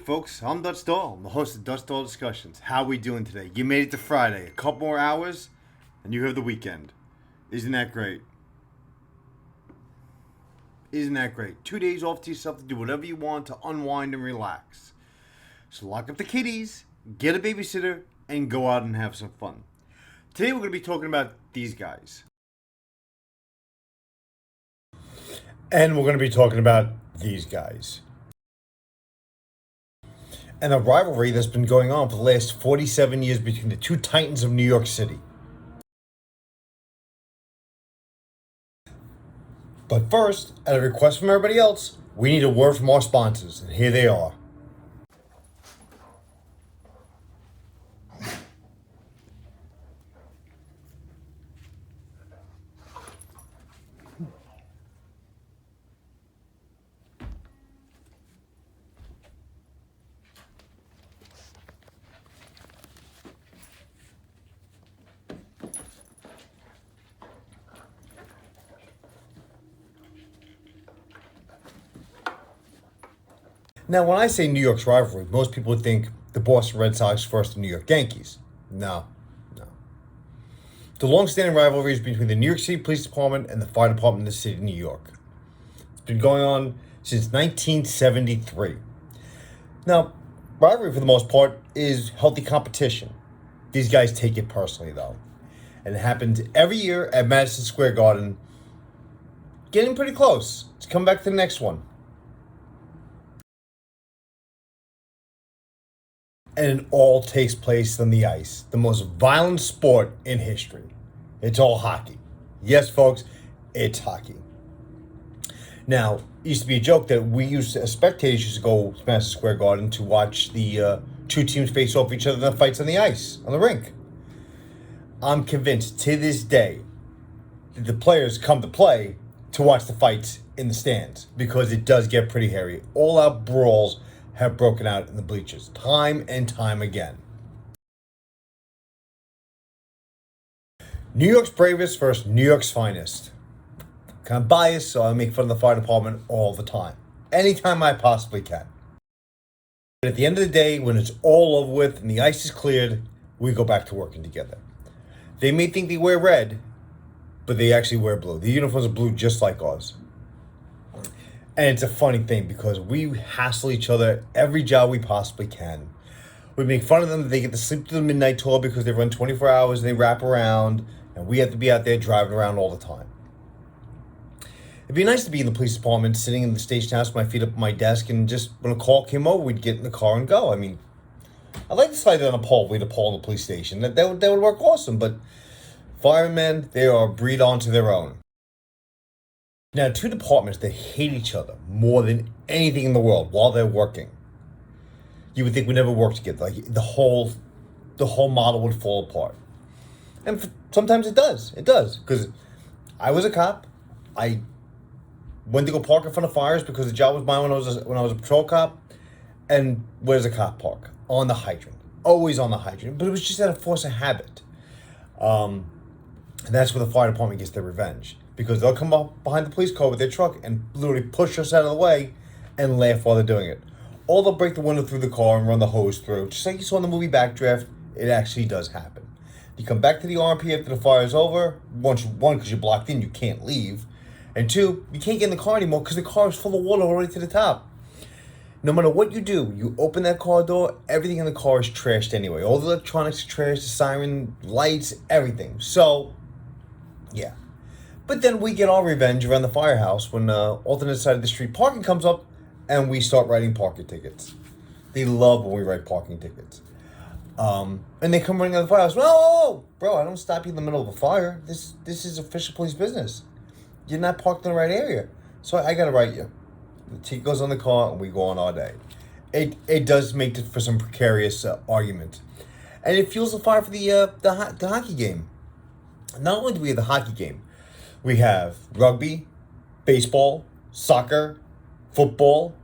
folks, I'm Dutch Doll. I'm the host of Dutch Doll Discussions. How we doing today? You made it to Friday. A couple more hours, and you have the weekend. Isn't that great? Isn't that great? 2 days off to yourself to do whatever you want to unwind and relax. So lock up the kiddies, get a babysitter, and go out and have some fun. Today we're going to be talking about these guys. And we're going to be talking about these guys. And a rivalry that's been going on for the last 47 years between the two titans of New York City. But first, at a request from everybody else, we need a word from our sponsors, and here they are. Now, when I say New York's rivalry, most people would think the Boston Red Sox versus the New York Yankees. No. The long-standing rivalry is between the New York City Police Department and the Fire Department of the City of New York. It's been going on since 1973. Now, rivalry for the most part is healthy competition. These guys take it personally, though. And it happens every year at Madison Square Garden. Getting pretty close. Let's come back to the next one. And it all takes place on the ice, the most violent sport in history. It's all hockey. Yes, folks, it's hockey. Now, it used to be a joke that as spectators used to go to Madison Square Garden to watch the two teams face off each other in the fights on the ice, on the rink. I'm convinced to this day that the players come to play to watch the fights in the stands because it does get pretty hairy. All-out brawls have broken out in the bleachers time and time again. New York's bravest versus New York's finest. Kind of biased, so I make fun of the fire department all the time. Anytime I possibly can. But at the end of the day, when it's all over with and the ice is cleared, we go back to working together. They may think they wear red, but they actually wear blue. The uniforms are blue just like ours. And it's a funny thing because we hassle each other every job we possibly can. We make fun of them that they get to sleep through the midnight tour because they run 24 hours and they wrap around, and we have to be out there driving around all the time. It'd be nice to be in the police department, sitting in the station house with my feet up on my desk, and just when a call came over, we'd get in the car and go. I mean, I'd like to slide on a pole, lead a pole in the police station. That would work awesome, but firemen, they are a breed onto their own. Now, two departments that hate each other more than anything in the world while they're working. You would think we never work together. Like the whole model would fall apart. And sometimes it does. It does. Because I was a cop. I went to go park in front of fires because the job was mine when I was a patrol cop. And where's a cop park? On the hydrant. Always on the hydrant. But it was just out of force of habit. And that's where the fire department gets their revenge. Because they'll come up behind the police car with their truck and literally push us out of the way and laugh while they're doing it. Or they'll break the window through the car and run the hose through. Just like you saw in the movie Backdraft, it actually does happen. You come back to the RMP after the fire is over. One, because you're blocked in, you can't leave. And two, you can't get in the car anymore because the car is full of water already to the top. No matter what you do, you open that car door, everything in the car is trashed anyway. All the electronics are trashed, the siren, lights, everything. So, yeah. But then we get our revenge around the firehouse when alternate side of the street parking comes up and we start writing parking tickets. They love when we write parking tickets. And they come running out of the firehouse. Whoa, bro, I don't stop you in the middle of a fire. This is official police business. You're not parked in the right area. So I got to write you. The ticket goes on the car and we go on our day. It does make it for some precarious argument. And it fuels the fire for the hockey game. Not only do we have the hockey game, we have rugby, baseball, soccer, football.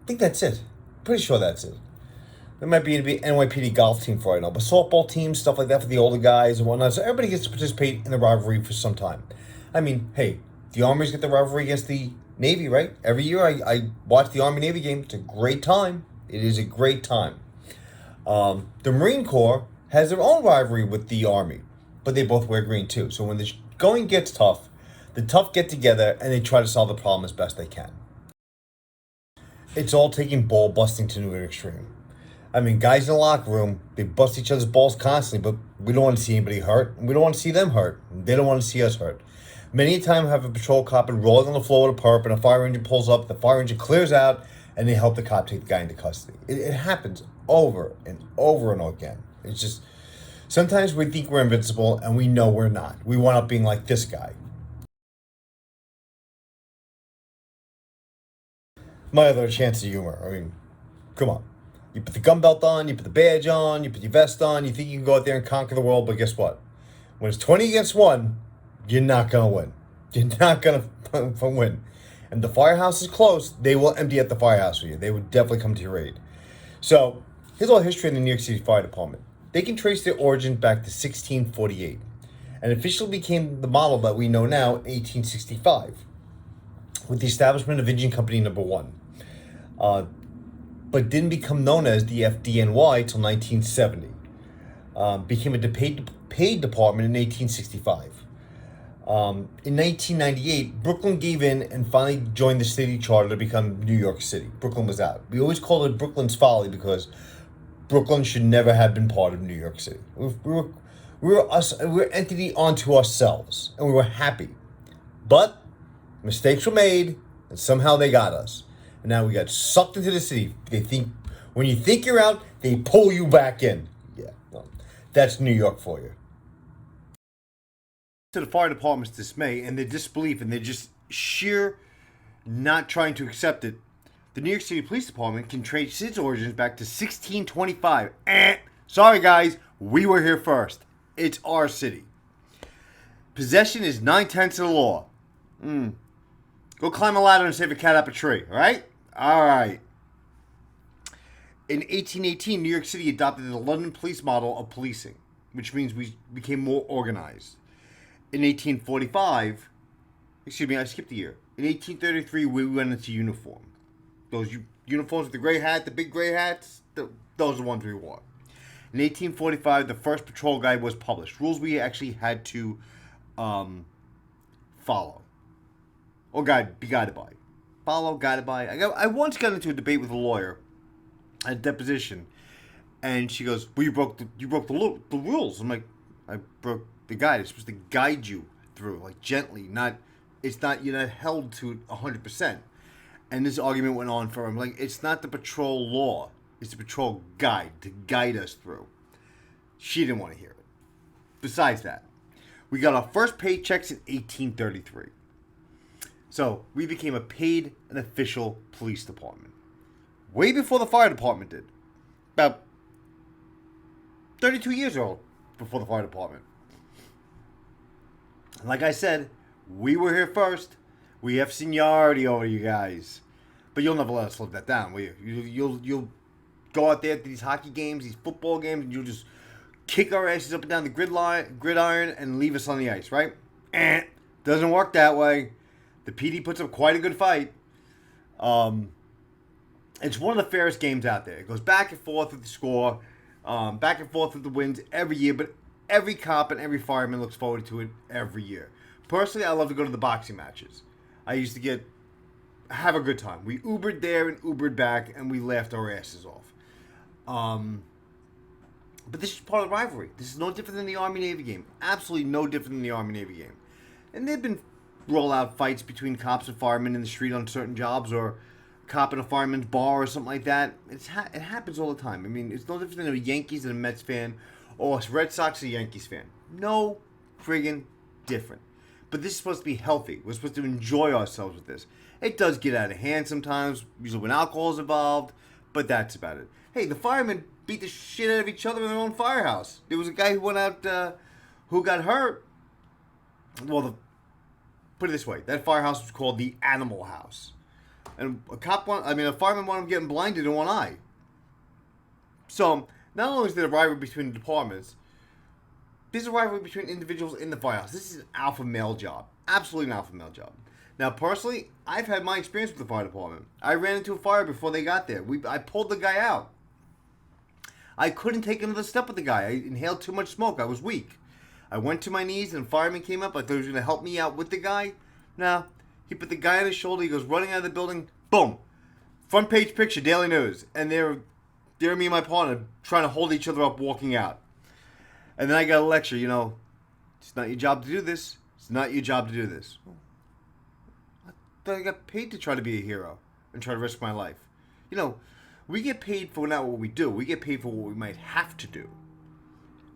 I think that's it. Pretty sure that's it. There might be an NYPD golf team for right now, but softball teams, stuff like that for the older guys and whatnot. So everybody gets to participate in the rivalry for some time. I mean, hey, the Army's got the rivalry against the Navy, right? Every year I watch the Army Navy game. It's a great time. It is a great time. The Marine Corps has their own rivalry with the Army, but they both wear green too. So when the going gets tough, the tough get together and they try to solve the problem as best they can. It's all taking ball busting to an extreme. I mean, guys in the locker room, they bust each other's balls constantly, but we don't want to see anybody hurt, and we don't want to see them hurt. They don't want to see us hurt. Many a time, I have a patrol cop and rolling on the floor with a perp, and a fire engine pulls up, the fire engine clears out, and they help the cop take the guy into custody. It happens over and over and again. It's just, sometimes we think we're invincible, and we know we're not. We wind up being like this guy. My other chance of humor. I mean, come on. You put the gun belt on, you put the badge on, you put your vest on, you think you can go out there and conquer the world, but guess what? When it's 20 against 1, you're not going to win. You're not going to win. And the firehouse is close, they will empty out the firehouse for you. They would definitely come to your aid. So, here's all history in the New York City Fire Department. They can trace their origin back to 1648 and officially became the model that we know now in 1865 with the establishment of Engine Company Number 1. But didn't become known as the FDNY until 1970. Became a paid department in 1865. In 1998, Brooklyn gave in and finally joined the city charter to become New York City. Brooklyn was out. We always called it Brooklyn's folly because Brooklyn should never have been part of New York City. We were an entity unto ourselves, and we were happy. But mistakes were made, and somehow they got us. And now we got sucked into the city. They think when you think you're out, they pull you back in. Yeah, well, that's New York for you. To the fire department's dismay and their disbelief and their just sheer not trying to accept it, the New York City Police Department can trace its origins back to 1625. Sorry guys, we were here first. It's our city. Possession is 9/10 of the law. Go climb a ladder and save a cat up a tree, alright? Alright. In 1818, New York City adopted the London police model of policing, which means we became more organized. In 1845, excuse me, I skipped a year. In 1833, we went into uniform. Those uniforms with the gray hat, the big gray hats, those are the ones we wore. In 1845, the first patrol guide was published. Rules we actually had to follow. Or be guided by. Follow, guided by. I once got into a debate with a lawyer at a deposition, and she goes, "Well, you broke the rules." I'm like, "I broke the guide. It's supposed to guide you through, like gently. You're not held to it 100%." And this argument went on for him. Like, it's not the patrol law. It's the patrol guide to guide us through. She didn't want to hear it. Besides that, we got our first paychecks in 1833. So, we became a paid and official police department. Way before the fire department did. About 32 years old before the fire department. And like I said, we were here first. We have seniority over you guys. But you'll never let us live that down, will you? You'll go out there to these hockey games, these football games, and you'll just kick our asses up and down the gridiron and leave us on the ice, right? Doesn't work that way. The PD puts up quite a good fight. It's one of the fairest games out there. It goes back and forth with the score, back and forth with the wins every year, but every cop and every fireman looks forward to it every year. Personally, I love to go to the boxing matches. I used to have a good time. We Ubered there and Ubered back, and we laughed our asses off. But this is part of the rivalry. This is no different than the Army-Navy game. Absolutely no different than the Army-Navy game. And there have been roll-out fights between cops and firemen in the street on certain jobs, or a cop in a fireman's bar or something like that. It happens all the time. I mean, it's no different than a Yankees and a Mets fan, or a Red Sox and a Yankees fan. No friggin' different. But this is supposed to be healthy. We're supposed to enjoy ourselves with this. It does get out of hand sometimes, usually when alcohol is involved, but that's about it. Hey, the firemen beat the shit out of each other in their own firehouse. There was a guy who went out, who got hurt. Well, put it this way, that firehouse was called the Animal House. And a fireman wanted him getting blinded in one eye. So, not only is there a rivalry between the departments, there's a rivalry between individuals in the firehouse. This is an alpha male job. Absolutely an alpha male job. Now, personally, I've had my experience with the fire department. I ran into a fire before they got there. I pulled the guy out. I couldn't take another step with the guy. I inhaled too much smoke. I was weak. I went to my knees and a fireman came up. I thought he was going to help me out with the guy. No. He put the guy on his shoulder. He goes running out of the building. Boom. Front page picture, Daily News. And there me and my partner trying to hold each other up walking out. And then I got a lecture, it's not your job to do this. It's not your job to do this. I thought I got paid to try to be a hero and try to risk my life. We get paid for not what we do. We get paid for what we might have to do.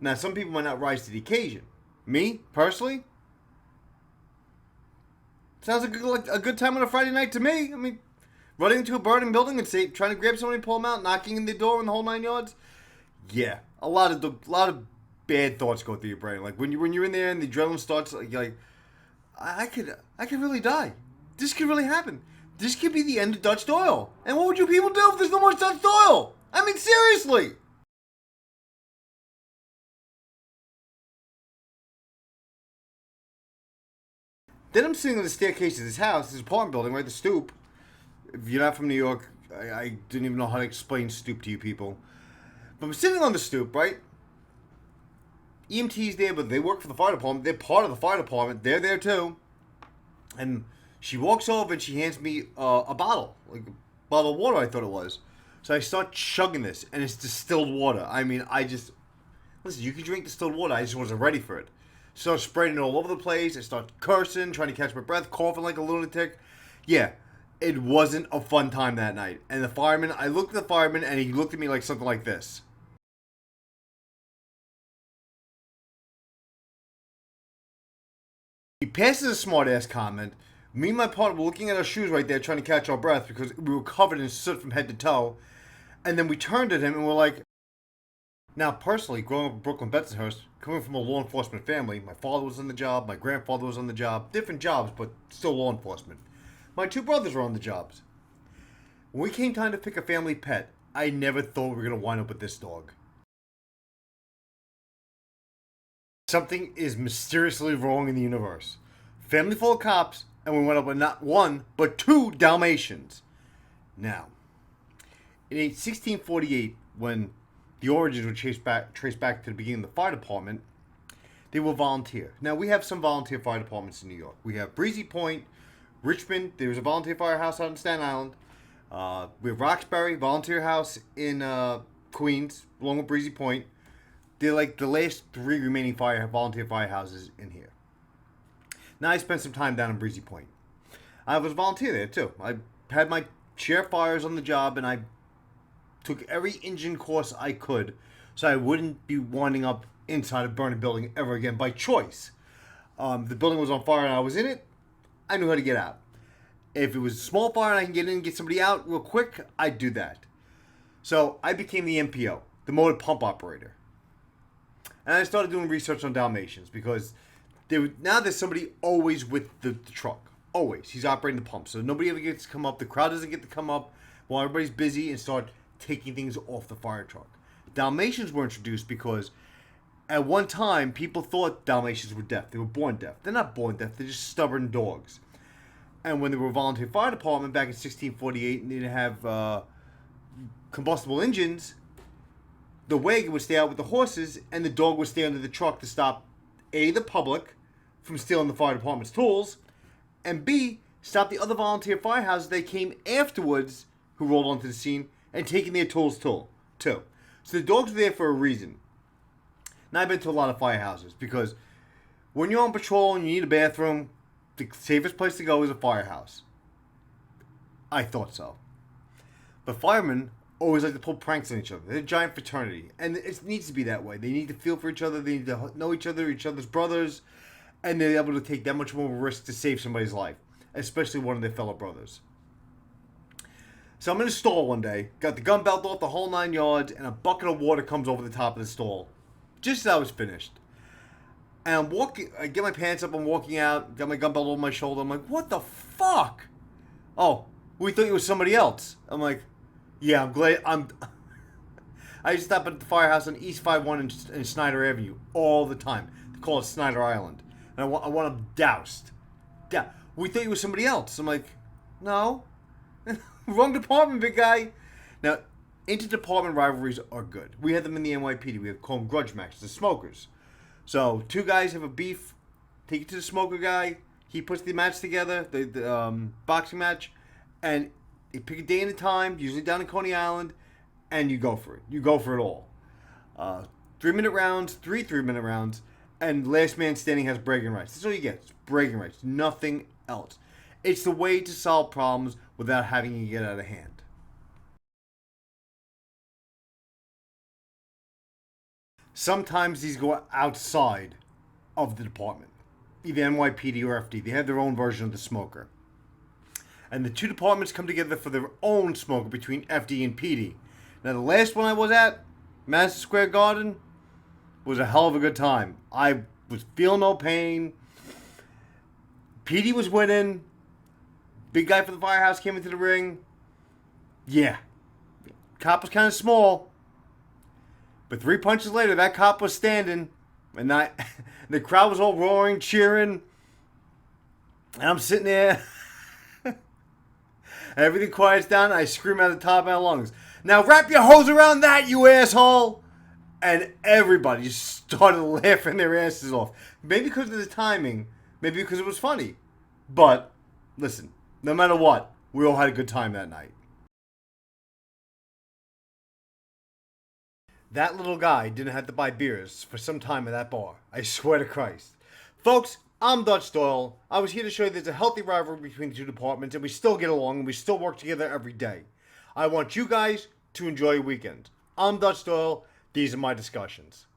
Now, some people might not rise to the occasion. Me, personally, sounds like a good time on a Friday night to me. I mean, running into a burning building and trying to grab somebody and pull them out, knocking in the door and the whole 9 yards. Yeah, a lot of bad thoughts go through your brain. Like when you're in there and the adrenaline starts, you're like, I could really die. This could really happen. This could be the end of Dutch oil. And what would you people do if there's no more Dutch oil? I mean, seriously. Then I'm sitting on the staircase of this house, this apartment building, right, the stoop. If you're not from New York, I didn't even know how to explain stoop to you people. But I'm sitting on the stoop, right? EMT's there, but they work for the fire department. They're part of the fire department. They're there too. And she walks over and she hands me a bottle, like a bottle of water, I thought it was. So I start chugging this, and it's distilled water. I mean, listen, you can drink distilled water. I just wasn't ready for it. Start spraying it all over the place. I start cursing, trying to catch my breath, coughing like a lunatic. Yeah, it wasn't a fun time that night. And I looked at the fireman, and he looked at me like something like this. He passes a smart-ass comment. Me and my partner were looking at our shoes right there, trying to catch our breath because we were covered in soot from head to toe. And then we turned at him and we're like, now, personally, growing up in Brooklyn, Bensonhurst, coming from a law enforcement family, my father was on the job, my grandfather was on the job, different jobs, but still law enforcement. My two brothers were on the jobs. When we came time to pick a family pet, I never thought we were going to wind up with this dog. Something is mysteriously wrong in the universe. Family full of cops, and we went up with not one, but two Dalmatians. Now, in 1648, when the origins were traced back to the beginning of the fire department, they were volunteer. Now, we have some volunteer fire departments in New York. We have Breezy Point, Richmond. There was a volunteer firehouse out in Staten Island. We have Roxbury, volunteer house in Queens, along with Breezy Point. They're like the last three remaining volunteer firehouses in here. Now, I spent some time down in Breezy Point. I was a volunteer there, too. I had my chair fires on the job, and I took every engine course I could so I wouldn't be winding up inside a burning building ever again by choice. The building was on fire and I was in it, I knew how to get out. If it was a small fire and I can get in and get somebody out real quick, I'd do that. So I became the MPO, the motor pump operator. And I started doing research on Dalmatians because now there's somebody always with the truck. Always. He's operating the pump. So nobody ever gets to come up. The crowd doesn't get to come up while everybody's busy and start taking things off the fire truck. Dalmatians were introduced because at one time people thought Dalmatians were deaf. They were born deaf. They're not born deaf. They're just stubborn dogs. And when they were a volunteer fire department back in 1648 and they didn't have combustible engines, the wagon would stay out with the horses and the dog would stay under the truck to stop A, the public from stealing the fire department's tools, and B, stop the other volunteer firehouses that came afterwards who rolled onto the scene and taking their tools too. So the dogs were there for a reason. Now, I've been to a lot of firehouses because when you're on patrol and you need a bathroom, the safest place to go is a firehouse. I thought so. But firemen always like to pull pranks on each other. They're a giant fraternity. And it needs to be that way. They need to feel for each other. They need to know each other's brothers. And they're able to take that much more risk to save somebody's life. Especially one of their fellow brothers. So I'm in a stall one day. Got the gun belt off the whole 9 yards. And a bucket of water comes over the top of the stall. Just as I was finished. And I'm walking. I get my pants up. I'm walking out. Got my gun belt over my shoulder. I'm like, what the fuck? Oh, we thought you were somebody else. I'm like, yeah, I'm glad. I used to stop at the firehouse on East 51 and Snyder Avenue all the time. They call it Snyder Island. And I want them doused. we thought you were somebody else. I'm like, no. Wrong department, big guy. Now, inter-department rivalries are good. We had them in the NYPD. We have called them grudge matches, the smokers. So, two guys have a beef, take it to the smoker guy. He puts the match together, the boxing match, and you pick a day and a time, usually down in Coney Island, and you go for it. You go for it all. 3-minute rounds, 3-minute rounds, and last man standing has bragging rights. That's all you get. It's bragging rights. Nothing else. It's the way to solve problems without having it get out of hand. Sometimes these go outside of the department. Either NYPD or FD. They have their own version of the smoker. And the two departments come together for their own smoker between FD and PD. Now, the last one I was at, Madison Square Garden, was a hell of a good time. I was feeling no pain. PD was winning. Big guy from the firehouse came into the ring. Yeah. Cop was kind of small. But 3 punches later, that cop was standing. And the crowd was all roaring, cheering. And I'm sitting there. Everything quiets down. I scream out the top of my lungs, "Now wrap your hose around that, you asshole!" And everybody just started laughing their asses off. Maybe because of the timing. Maybe because it was funny. But, listen, no matter what, we all had a good time that night. That little guy didn't have to buy beers for some time at that bar. I swear to Christ. Folks, I'm Dutch Doyle. I was here to show you there's a healthy rivalry between the two departments, and we still get along, and we still work together every day. I want you guys to enjoy your weekend. I'm Dutch Doyle. These are my discussions.